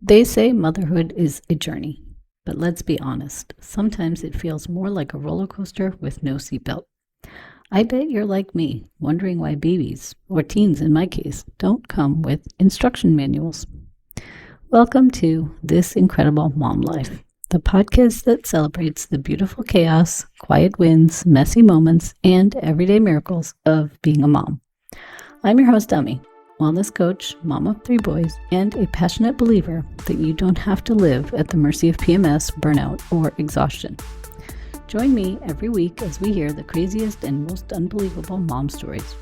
They say motherhood is a journey, but let's be honest, sometimes it feels more like a roller coaster with no seatbelt. I bet you're like me, wondering why babies, or teens in my case, don't come with instruction manuals. Welcome to This Incredible Mom Life, the podcast that celebrates the beautiful chaos, quiet wins, messy moments, and everyday miracles of being a mom. I'm your host, Dummy, wellness coach, mom of 3 boys, and a passionate believer that you don't have to live at the mercy of PMS, burnout, or exhaustion. Join me every week as we hear the craziest and most unbelievable mom stories.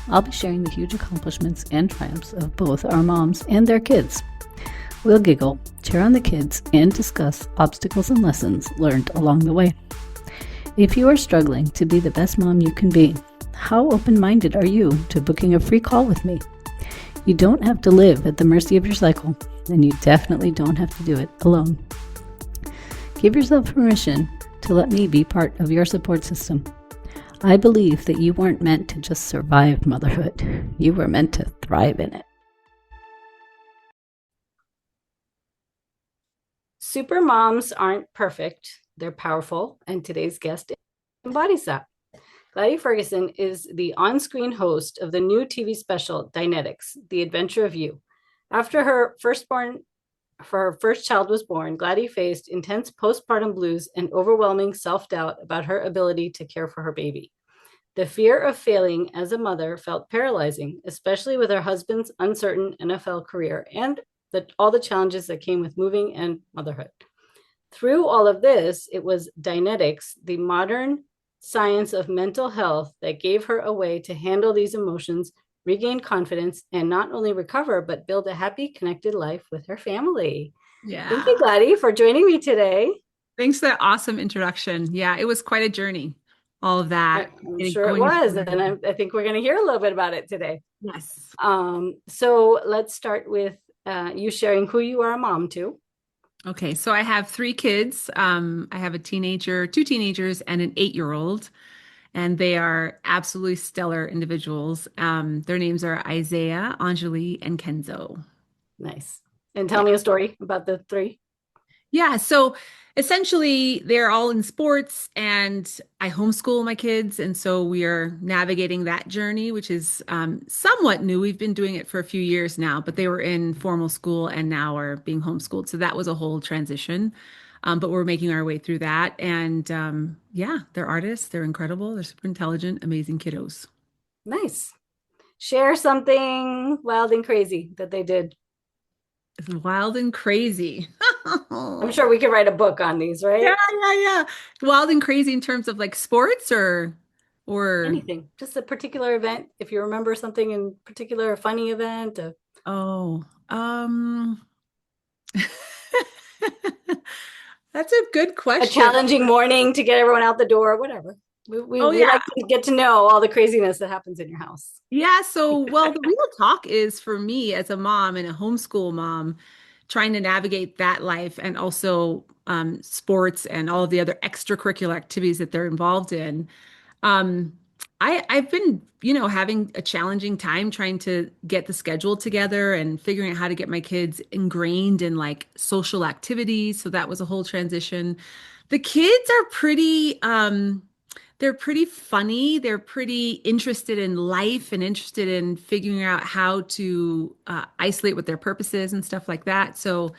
I'll be sharing the huge accomplishments and triumphs of both our moms and their kids. We'll giggle, cheer on the kids, and discuss obstacles and lessons learned along the way. If you are struggling to be the best mom you can be, how open-minded are you to booking a free call with me? You don't have to live at the mercy of your cycle, and you definitely don't have to do it alone. Give yourself permission to let me be part of your support system. I believe that you weren't meant to just survive motherhood. You were meant to thrive in it. Super moms aren't perfect. They're powerful, and today's guest embodies that. Glady Ferguson is the on-screen host of the new TV special, Dianetics, The Adventure of You. After her first child was born, Glady faced intense postpartum blues and overwhelming self-doubt about her ability to care for her baby. The fear of failing as a mother felt paralyzing, especially with her husband's uncertain NFL career and all the challenges that came with moving and motherhood. Through all of this, it was Dianetics, the modern science of mental health, that gave her a way to handle these emotions, regain confidence, and not only recover, but build a happy, connected life with her family. Yeah. Thank you, Glady, for joining me today. Thanks for that awesome introduction. Yeah, it was quite a journey, all of that. I'm sure it was, and I think we're going to hear a little bit about it today. Yes. So let's start with you sharing who you are a mom to. Okay, so I have 3 kids. I have a teenager, 2 teenagers, and an 8-year-old, and they are absolutely stellar individuals. Their names are Isaiah, Anjali, and Kenzo. Nice. And tell me a story about the 3. Yeah, so essentially they're all in sports and I homeschool my kids. And so we are navigating that journey, which is somewhat new. We've been doing it for a few years now, but they were in formal school and now are being homeschooled. So that was a whole transition. But we're making our way through that. And yeah, they're artists. They're incredible. They're super intelligent, amazing kiddos. Nice. Share something wild and crazy that they did. It's wild and crazy. I'm sure we could write a book on these, right? Yeah. Wild and crazy in terms of like sports or anything. Just a particular event. If you remember something in particular, a funny event. That's a good question. A challenging morning to get everyone out the door, whatever. We like to get to know all the craziness that happens in your house. Yeah. So, well, the real talk is for me as a mom and a homeschool mom, trying to navigate that life and also sports and all of the other extracurricular activities that they're involved in. I've been, having a challenging time trying to get the schedule together and figuring out how to get my kids ingrained in like social activities. So that was a whole transition. The kids are they're pretty funny. They're pretty interested in life and interested in figuring out how to isolate what their purpose is and stuff like that. So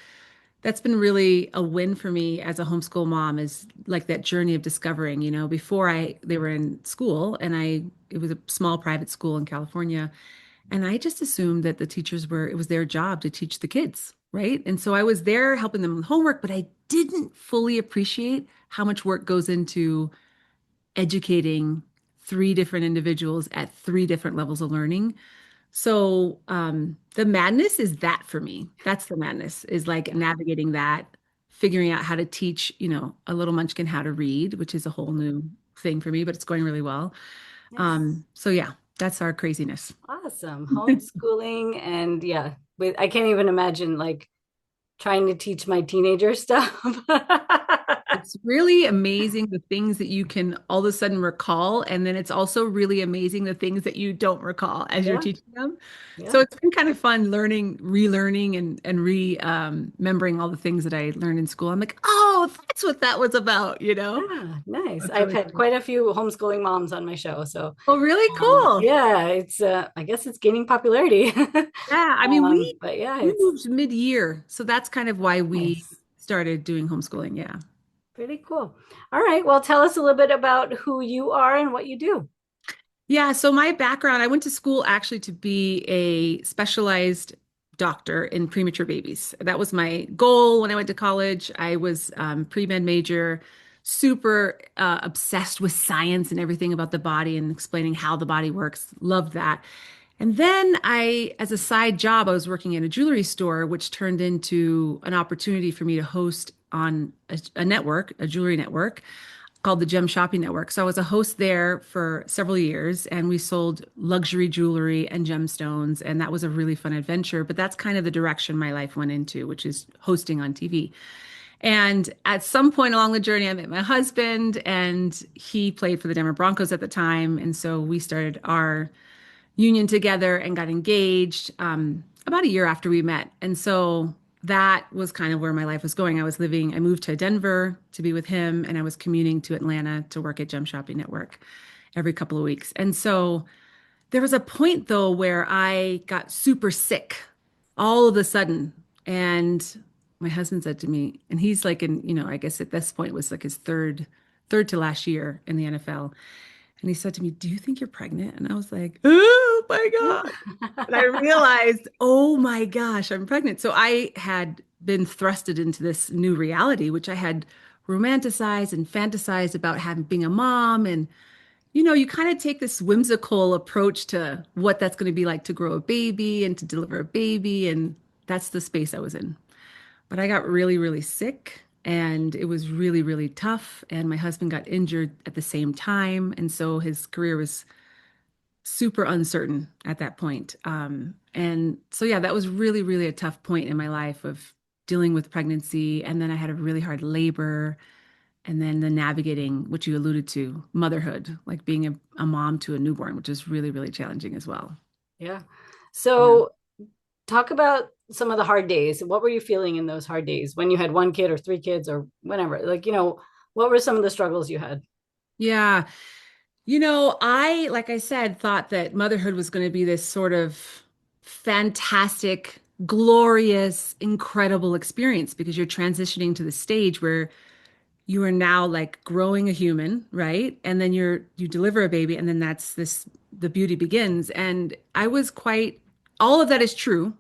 that's been really a win for me as a homeschool mom, is like that journey of discovering, before they were in school and it was a small private school in California. And I just assumed that the teachers it was their job to teach the kids, right? And so I was there helping them with homework, but I didn't fully appreciate how much work goes into educating 3 different individuals at 3 different levels of learning. So the madness is that for me. That's the madness, is like navigating that, figuring out how to teach, a little munchkin how to read, which is a whole new thing for me, but it's going really well. Yes. So yeah, that's our craziness. Awesome. Homeschooling. And yeah, I can't even imagine like trying to teach my teenager stuff. It's really amazing the things that you can all of a sudden recall. And then it's also really amazing the things that you don't recall as you're Yeah, teaching them. So yeah. it's been kind of fun learning, relearning and remembering all the things that I learned in school. I'm like, oh, that's what that was about, you know? Yeah, nice. That's I've really had cool. quite a few homeschooling moms on my show, so Oh, really cool. yeah, it's I guess it's gaining popularity. Yeah, I mean, But yeah, we it's moved mid-year, so that's kind of why we nice. started doing homeschooling. Yeah. Pretty cool. All right, well, tell us a little bit about who you are and what you do. Yeah, so my background, I went to school actually to be a specialized doctor in premature babies. That was my goal when I went to college. I was pre-med major, super obsessed with science and everything about the body and explaining how the body works. Loved that. And then as a side job, I was working in a jewelry store, which turned into an opportunity for me to host on a network, a jewelry network called the Gem Shopping Network. So I was a host there for several years, and we sold luxury jewelry and gemstones, and that was a really fun adventure. But that's kind of the direction my life went into, which is hosting on TV. And at some point along the journey, I met my husband, and he played for the Denver Broncos at the time. And so we started our union together and got engaged about a year after we met. And so that was kind of where my life was going. I moved to Denver to be with him, and I was commuting to Atlanta to work at Gem Shopping Network every couple of weeks. And so there was a point though where I got super sick all of a sudden. And my husband said to me, and he's like I guess at this point was like his third to last year in the NFL. And he said to me, "Do you think you're pregnant?" And I was like, "Oh my God." And I realized, oh my gosh, I'm pregnant. So I had been thrusted into this new reality, which I had romanticized and fantasized about having being a mom. And, you kind of take this whimsical approach to what that's going to be like to grow a baby and to deliver a baby. And that's the space I was in. But I got really, really sick and it was really, really tough. And my husband got injured at the same time. And so his career was super uncertain at that point. And so, yeah, that was really, really a tough point in my life of dealing with pregnancy. And then I had a really hard labor. And then the navigating, which you alluded to, motherhood, like being a mom to a newborn, which is really, really challenging as well. Yeah. Yeah. So talk about some of the hard days. What were you feeling in those hard days when you had one kid or three kids or whatever? Like, what were some of the struggles you had? Yeah. Like I said, thought that motherhood was going to be this sort of fantastic, glorious, incredible experience because you're transitioning to the stage where you are now like growing a human, right? And then you deliver a baby, and then the beauty begins. And all of that is true,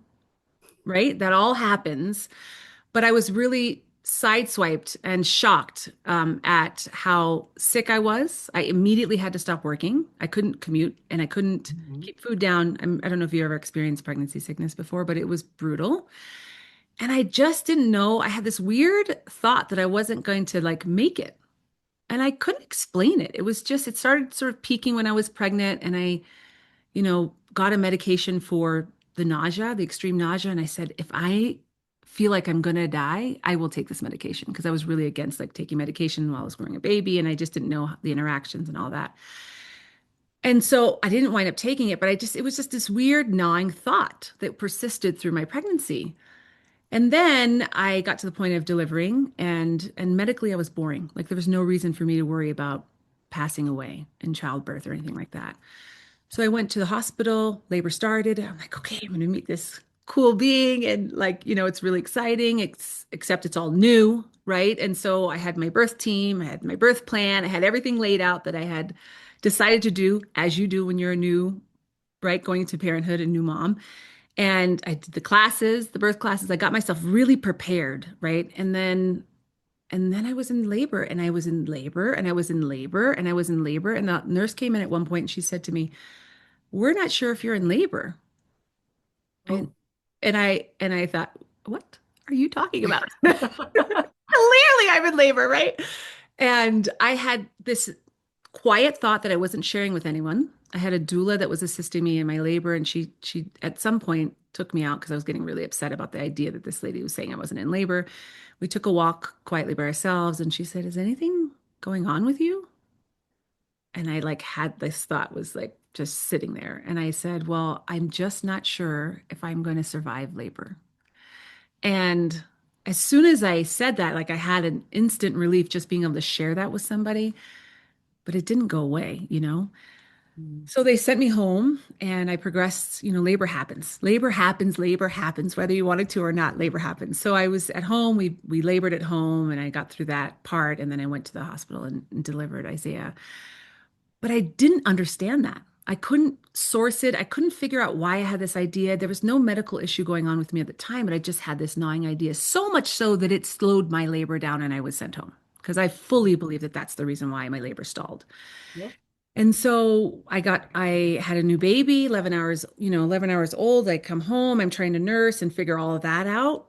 right? That all happens. But I was really sideswiped and shocked at how sick I was. I immediately had to stop working. I couldn't commute and I couldn't Mhm. keep food down. I don't know if you ever experienced pregnancy sickness before, but it was brutal. And I just didn't know. I had this weird thought that I wasn't going to like make it. And I couldn't explain it. It started sort of peaking when I was pregnant and I got a medication for the nausea, the extreme nausea. And I said, if I feel like I'm gonna die, I will take this medication because I was really against like taking medication while I was growing a baby and I just didn't know the interactions and all that. And so I didn't wind up taking it, but it was just this weird gnawing thought that persisted through my pregnancy. And then I got to the point of delivering and medically I was boring. Like there was no reason for me to worry about passing away in childbirth or anything like that. So I went to the hospital, labor started. I'm like, okay, I'm going to meet this cool being. And like, it's really exciting, except it's all new, right? And so I had my birth team, I had my birth plan, I had everything laid out that I had decided to do, as you do when you're a new, right, going into parenthood, a new mom. And I did the classes, the birth classes. I got myself really prepared, right? And then I was in labor and I was in labor and I was in labor and I was in labor. And the nurse came in at one point and she said to me, "We're not sure if you're in labor." And Oh. and I thought, "What are you talking about?" Clearly I'm in labor, right? And I had this quiet thought that I wasn't sharing with anyone. I had a doula that was assisting me in my labor, and she at some point took me out because I was getting really upset about the idea that this lady was saying I wasn't in labor. We took a walk quietly by ourselves, and she said, "Is anything going on with you?" And I like had this thought was like just sitting there. And I said, "Well, I'm just not sure if I'm going to survive labor." And as soon as I said that, like I had an instant relief just being able to share that with somebody, but it didn't go away, you know? Mm. So they sent me home and I progressed, labor happens. Labor happens, labor happens, whether you wanted to or not, labor happens. So I was at home, we labored at home and I got through that part and then I went to the hospital and delivered Isaiah. But I didn't understand that. I couldn't source it. I couldn't figure out why I had this idea. There was no medical issue going on with me at the time, but I just had this gnawing idea, so much so that it slowed my labor down and I was sent home because I fully believe that that's the reason why my labor stalled. Yep. And so I had a new baby, 11 hours, 11 hours old. I come home, I'm trying to nurse and figure all of that out.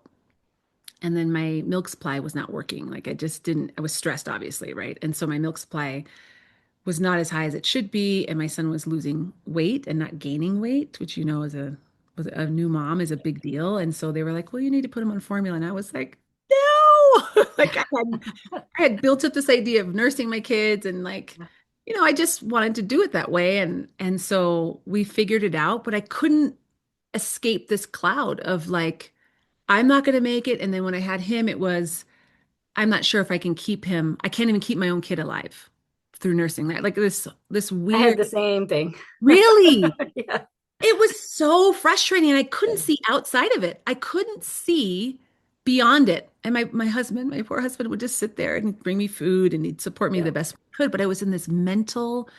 And then my milk supply was not working. Like I just didn't, I was stressed, obviously, right? And so my milk supply was not as high as it should be, and my son was losing weight and not gaining weight, which as a with a new mom is a big deal. And so they were like, "Well, you need to put him on formula." And I was like, "No!" Like I had built up this idea of nursing my kids, and like, I just wanted to do it that way. And so we figured it out, but I couldn't escape this cloud of like, I'm not going to make it. And then when I had him, it was I'm not sure if I can keep him. I can't even keep my own kid alive through nursing that. Like this I had weird, the same thing. really, Yeah. it was so frustrating. And I couldn't see outside of it. I couldn't see beyond it. And my husband, my poor husband, would just sit there and bring me food and he'd support me Yeah. the best he could. But I was in this mental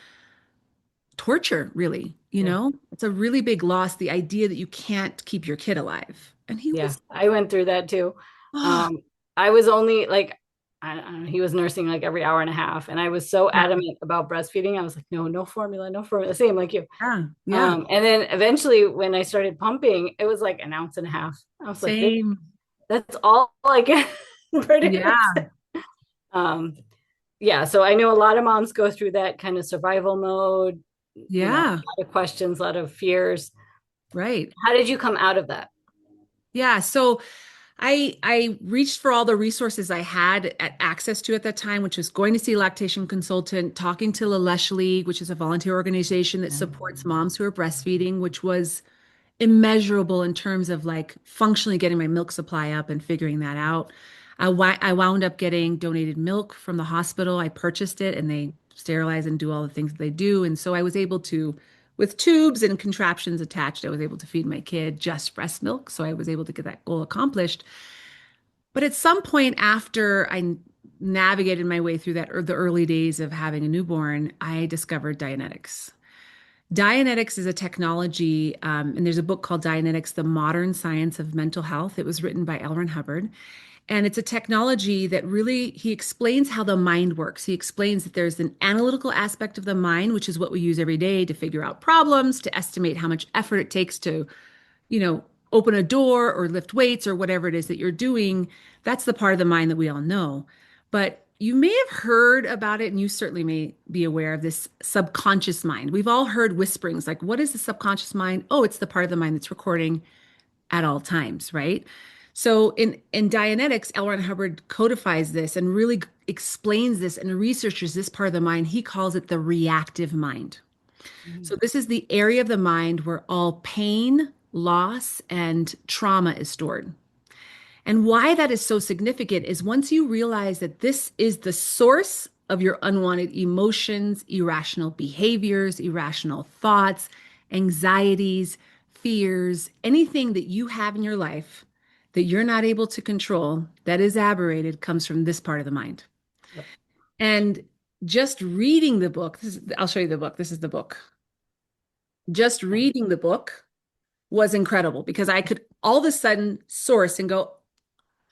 torture, really, Yeah. It's a really big loss, the idea that you can't keep your kid alive. And he Yeah. was, I went through that too. oh, Um, I was only like, I don't know, he was nursing like every hour and a half. And I was so yeah, adamant about breastfeeding. I was like, no, no formula, no formula. Same like you. yeah, yeah, And then eventually when I started pumping, it was like an ounce and a half. I was like, same. that's all I get pretty much. Yeah, Um, yeah, so I know a lot of moms go through that kind of survival mode, a yeah, lot of questions, a lot of fears. right. How did you come out of that? Yeah, so I reached for all the resources I had access to at that time, which was going to see a lactation consultant, talking to La Leche League, which is a volunteer organization that supports moms who are breastfeeding, which was immeasurable in terms of like functionally getting my milk supply up and figuring that out. I wound up getting donated milk from the hospital. I purchased it and they sterilize and do all the things that they do. And so I was able to, with tubes and contraptions attached, I was able to feed my kid just breast milk. So I was able to get that goal accomplished. But at some point after I navigated my way through that the early days of having a newborn, I discovered Dianetics. Dianetics is a technology, and there's a book called Dianetics, The Modern Science of Mental Health. It was written by Hubbard. And it's a technology that really, he explains how the mind works. He explains that there's an analytical aspect of the mind, which is what we use every day to figure out problems, to estimate how much effort it takes to open a door or lift weights or whatever it is that you're doing. That's the part of the mind that we all know. But you may have heard about it, and you certainly may be aware of this subconscious mind. We've all heard whisperings like, what is the subconscious mind? Oh, it's the part of the mind that's recording at all times, right? So in Dianetics, L. Ron Hubbard codifies this and really explains this and researches this part of the mind. He calls it the reactive mind. So Mhm. this is the area of the mind where all pain, loss, and trauma is stored. And why that is so significant is once you realize that this is the source of your unwanted emotions, irrational behaviors, irrational thoughts, anxieties, fears, anything that you have in your life that you're not able to control, that is aberrated, comes from this part of the mind. Yep. And just reading the book, I'll show you the book. This is the book. Just reading the book was incredible because I could all of a sudden source and go,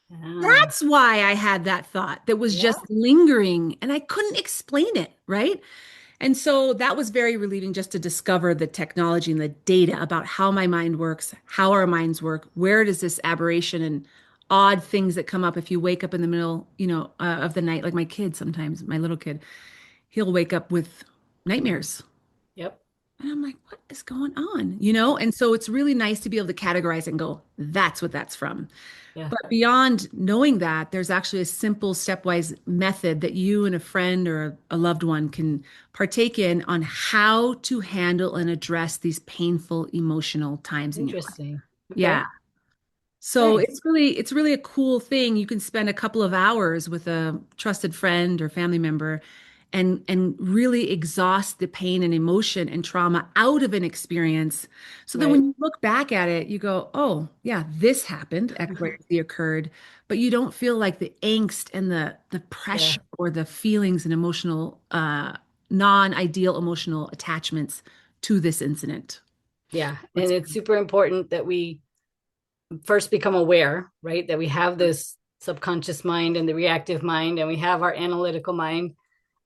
Yeah. that's why I had that thought that was Yeah. just lingering and I couldn't explain it, right? And so that was very relieving just to discover the technology and the data about how my mind works, how our minds work, where does this aberration and odd things that come up if you wake up in the middle, of the night, like my kid sometimes, my little kid, he'll wake up with nightmares. Yep. And I'm like, what is going on? You know? And so it's really nice to be able to categorize and go, that's what that's from. Yeah. But beyond knowing that, there's actually a simple stepwise method that you and a friend or a loved one can partake in on how to handle and address these painful emotional times in your life. Interesting. Okay. Yeah. So Nice. it's really a cool thing. You can spend a couple of hours with a trusted friend or family member and really exhaust the pain and emotion and trauma out of an experience. So that Right. when you look back at it, you go, "Oh, yeah, this happened, X, Y, Z occurred," but you don't feel like the angst and the Yeah. pressure or the feelings and emotional non-ideal emotional attachments to this incident. Yeah. And What's it's super important that we first become aware, right? That we have this subconscious mind and the reactive mind, and we have our analytical mind.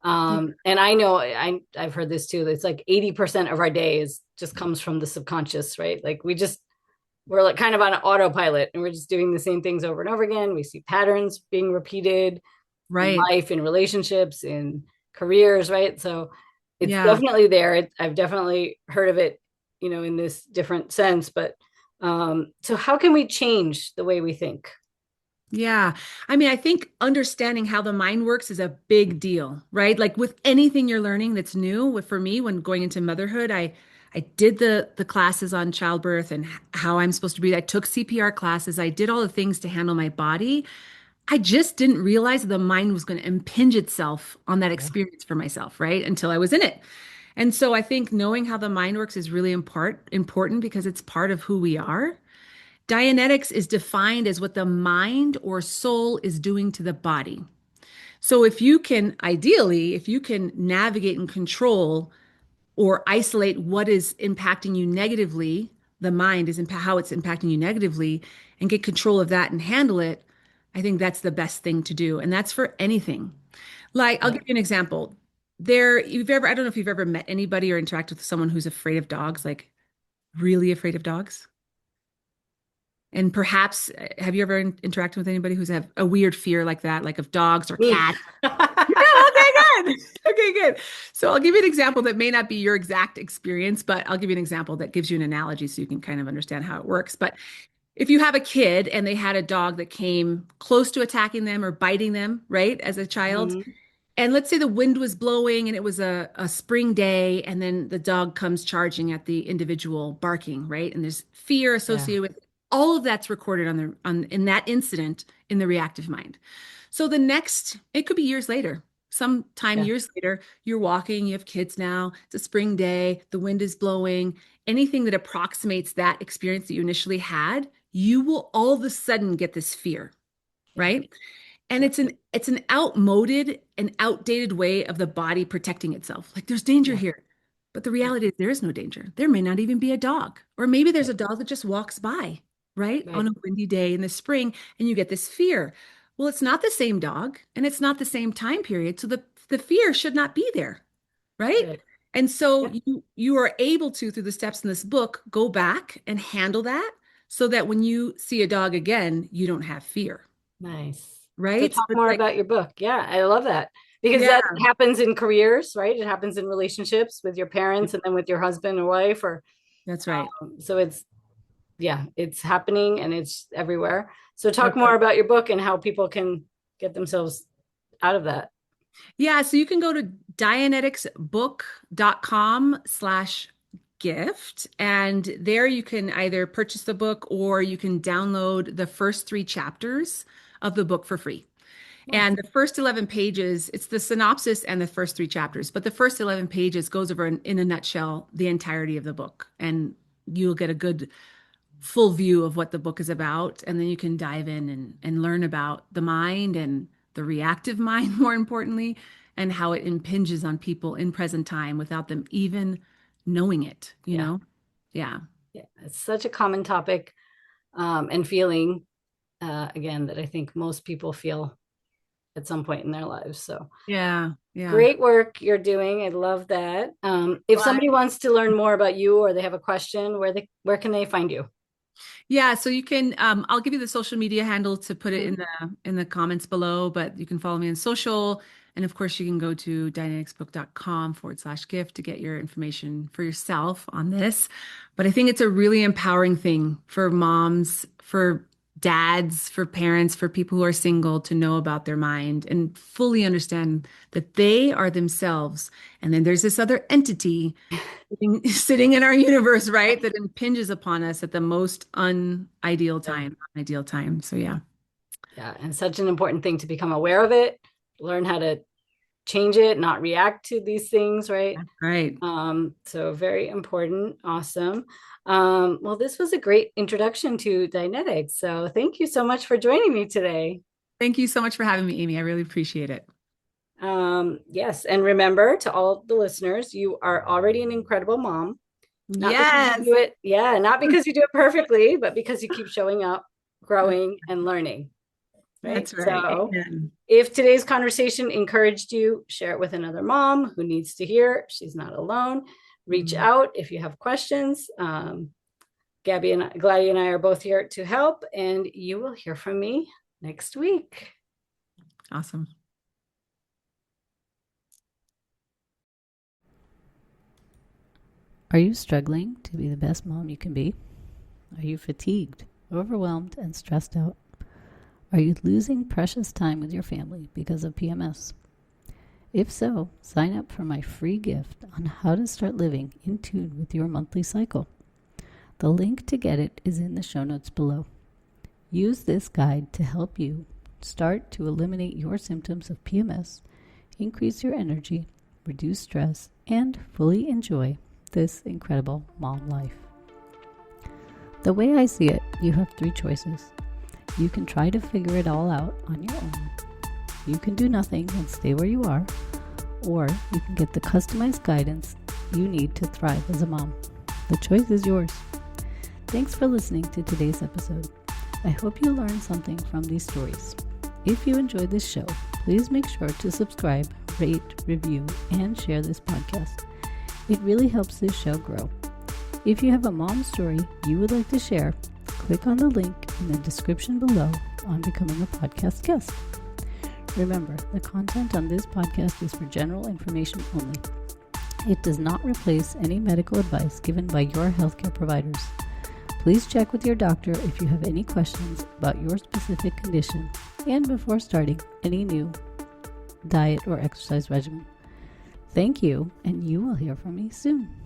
And I know I've heard this too. It's like 80% of our days just comes from the subconscious, right? Like we're like kind of on autopilot and we're just doing the same things over and over again. We see patterns being repeated in right? life, in relationships, in careers, right? So it's Yeah. definitely there. I've definitely heard of it, in this different sense. But so how can we change the way we think? Yeah. I mean, I think understanding how the mind works is a big deal, right? Like with anything you're learning that's new, for me, when going into motherhood, I did the classes on childbirth and how I'm supposed to breathe. I took CPR classes. I did all the things to handle my body. I just didn't realize the mind was going to impinge itself on that Yeah. experience for myself, right? Until I was in it. And so I think knowing how the mind works is really important because it's part of who we are. Dianetics is defined as what the mind or soul is doing to the body. So if you can, ideally, if you can navigate and control or isolate what is impacting you negatively, the mind is how it's impacting you negatively, and get control of that and handle it, I think that's the best thing to do. And that's for anything. Like, I'll Yeah. give you an example. I don't know if you've ever met anybody or interacted with someone who's afraid of dogs, like really afraid of dogs. And perhaps, have you ever interacted with anybody who's have a weird fear like that, like of dogs or Me. cats? Yeah, okay, good. Okay, good. So I'll give you an example that may not be your exact experience, but I'll give you an example that gives you an analogy so you can kind of understand how it works. But if you have a kid and they had a dog that came close to attacking them or biting them, right, as a child, Mhm. and let's say the wind was blowing and it was a spring day, and then the dog comes charging at the individual barking, right? And there's fear Yeah. associated with all of that's recorded in that incident in the reactive mind. So the next, it could be years later. Sometime Yeah. years later, you're walking, you have kids now, it's a spring day, the wind is blowing, anything that approximates that experience that you initially had, you will all of a sudden get this fear, Yeah. right? And Yeah. it's an outmoded and outdated way of the body protecting itself. Like there's danger Yeah. here. But the Yeah. reality is there is no danger. There may not even be a dog. Or maybe there's Right. a dog that just walks by, right? On Right. a windy day in the spring, and you get this fear. Well, it's not the same dog and it's not the same time period. So the fear should not be there, right? Right. And so Yeah. you are able to, through the steps in this book, go back and handle that so that when you see a dog again, you don't have fear, Nice. So right? So talk it's more like, about your book. Yeah, I love that because yeah, that happens in careers, right? It happens in relationships with your parents and then with your husband or wife, or that's right. so it's happening and it's everywhere. So talk That's more about your book and how people can get themselves out of that. Yeah, so you can go to dianeticsbook.com/gift, and there you can either purchase the book or you can download the first three chapters of the book for free. Nice. And the first 11 pages, it's the synopsis and the first three chapters, but the first 11 pages goes over in a nutshell the entirety of the book. And you'll get a good full view of what the book is about. And then you can dive in and learn about the mind and the reactive mind, more importantly, and how it impinges on people in present time without them even knowing it, you Yeah. know? Yeah. Yeah. It's such a common topic and feeling, again, that I think most people feel at some point in their lives. So Yeah. Yeah. great work you're doing. I love that. If Well, somebody wants to learn more about you or they have a question, where can they find you? yeah, so you can I'll give you the social media handle to put it Mhm. in the comments below, but you can follow me on social And of course, you can go to dianeticsbook.com/gift to get your information for yourself on this. But I think it's a really empowering thing for moms, for dads, for parents, for people who are single to know about their mind and fully understand that they are themselves. And then there's this other entity sitting in our universe, right, that impinges upon us at the most unideal time. So yeah. Yeah, and such an important thing to become aware of it, learn how to change it, not react to these things, right? Right. So very important. Awesome. Well, this was a great introduction to Dianetics. So thank you so much for joining me today. Thank you so much for having me, Amy. I really appreciate it. Yes, and remember, to all the listeners, you are already an incredible mom. Not Yes. because you do it, not because you do it perfectly, but because you keep showing up, growing, and learning. Right? That's right. So Amen. if today's conversation encouraged you, share it with another mom who needs to hear she's not alone. Reach out if you have questions. Glady and I are both here to help, and you will hear from me next week. Awesome. Are you struggling to be the best mom you can be? Are you fatigued, overwhelmed, and stressed out? Are you losing precious time with your family because of PMS? If so, sign up for my free gift on how to start living in tune with your monthly cycle. The link to get it is in the show notes below. Use this guide to help you start to eliminate your symptoms of PMS, increase your energy, reduce stress, and fully enjoy this incredible mom life. The way I see it, you have 3 choices. You can try to figure it all out on your own. You can do nothing and stay where you are, or you can get the customized guidance you need to thrive as a mom. The choice is yours. Thanks for listening to today's episode. I hope you learned something from these stories. If you enjoyed this show, please make sure to subscribe, rate, review, and share this podcast. It really helps this show grow. If you have a mom story you would like to share, click on the link in the description below on becoming a podcast guest. Remember, the content on this podcast is for general information only. It does not replace any medical advice given by your healthcare providers. Please check with your doctor if you have any questions about your specific condition and before starting any new diet or exercise regimen. Thank you, and you will hear from me soon.